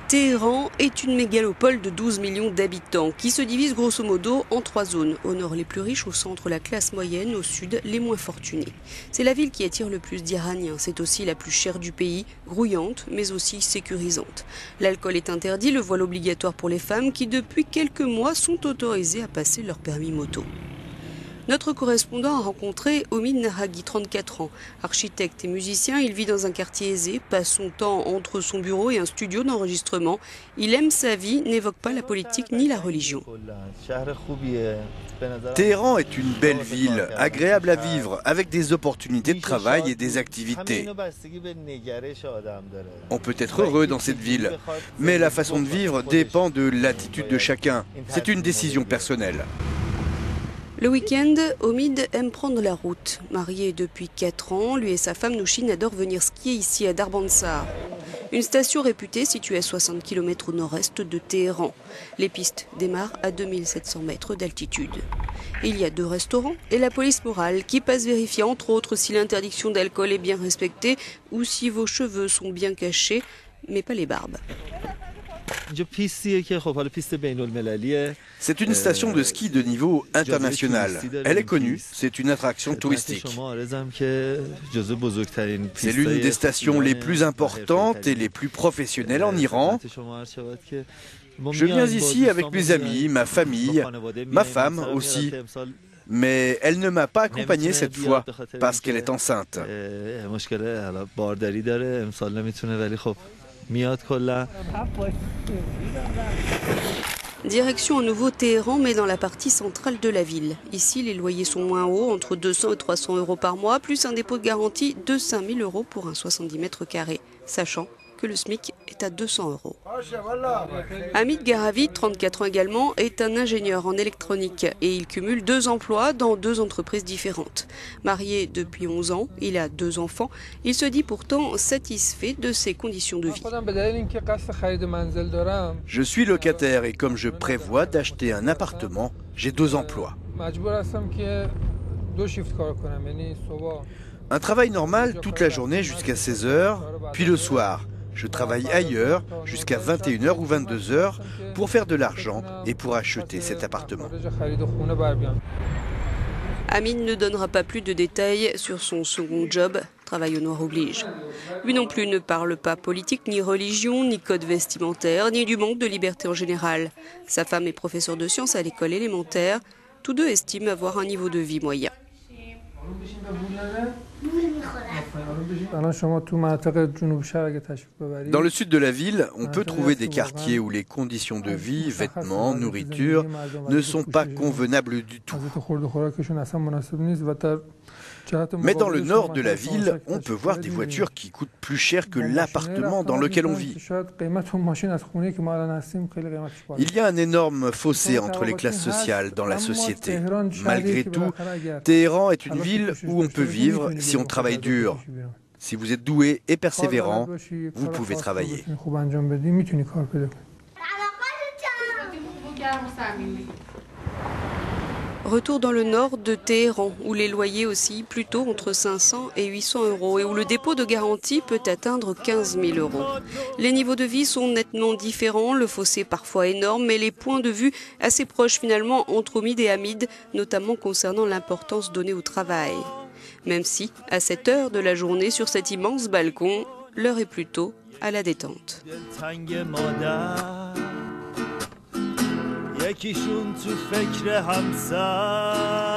Téhéran est une mégalopole de 12 millions d'habitants qui se divise grosso modo en 3 zones. Au nord les plus riches, au centre la classe moyenne, au sud les moins fortunés. C'est la ville qui attire le plus d'Iraniens. C'est aussi la plus chère du pays, grouillante mais aussi sécurisante. L'alcool est interdit, le voile obligatoire pour les femmes qui depuis quelques mois sont autorisées à passer leur permis moto. Notre correspondant a rencontré Omid Nahagi, 34 ans. Architecte et musicien, il vit dans un quartier aisé, passe son temps entre son bureau et un studio d'enregistrement. Il aime sa vie, n'évoque pas la politique ni la religion. Téhéran est une belle ville, agréable à vivre, avec des opportunités de travail et des activités. On peut être heureux dans cette ville, mais la façon de vivre dépend de l'attitude de chacun. C'est une décision personnelle. Le week-end, Omid aime prendre la route. Marié depuis 4 ans, lui et sa femme Nouchine adorent venir skier ici à Darbansar. Une station réputée située à 60 km au nord-est de Téhéran. Les pistes démarrent à 2700 mètres d'altitude. Il y a 2 restaurants et la police morale qui passe vérifier entre autres si l'interdiction d'alcool est bien respectée ou si vos cheveux sont bien cachés, mais pas les barbes. C'est une station de ski de niveau international. Elle est connue, c'est une attraction touristique. C'est l'une des stations les plus importantes et les plus professionnelles en Iran. Je viens ici avec mes amis, ma famille, ma femme aussi. Mais elle ne m'a pas accompagné cette fois parce qu'elle est enceinte. Direction un nouveau Téhéran, mais dans la partie centrale de la ville. Ici, les loyers sont moins hauts, entre 200 et 300 euros par mois, plus un dépôt de garantie de 5 000 euros pour un 70 mètres carrés, sachant que le SMIC est à 200 euros. Hamid Garavi, 34 ans également, est un ingénieur en électronique et il cumule 2 emplois dans 2 entreprises différentes. Marié depuis 11 ans, il a 2 enfants. Il se dit pourtant satisfait de ses conditions de vie. Je suis locataire et comme je prévois d'acheter un appartement, j'ai 2 emplois. Un travail normal toute la journée jusqu'à 16 h, puis le soir. Je travaille ailleurs jusqu'à 21 h ou 22 h pour faire de l'argent et pour acheter cet appartement. Hamid ne donnera pas plus de détails sur son second job, travail au noir oblige. Lui non plus ne parle pas politique, ni religion, ni code vestimentaire, ni du manque de liberté en général. Sa femme est professeure de sciences à l'école élémentaire. Tous deux estiment avoir un niveau de vie moyen. Dans le sud de la ville, on peut trouver des quartiers où les conditions de vie, vêtements, nourriture ne sont pas convenables du tout. Mais dans le nord de la ville, on peut voir des voitures qui coûtent plus cher que l'appartement dans lequel on vit. Il y a un énorme fossé entre les classes sociales dans la société. Malgré tout, Téhéran est une ville où on peut vivre si on travaille dur. Si vous êtes doué et persévérant, vous pouvez travailler. Retour dans le nord de Téhéran, où les loyers oscillent plutôt entre 500 et 800 euros et où le dépôt de garantie peut atteindre 15 000 euros. Les niveaux de vie sont nettement différents, le fossé parfois énorme, mais les points de vue assez proches finalement entre Omid et Hamid, notamment concernant l'importance donnée au travail. Même si, à cette heure de la journée, sur cet immense balcon, l'heure est plutôt à la détente. یکیشون تو فکر همسر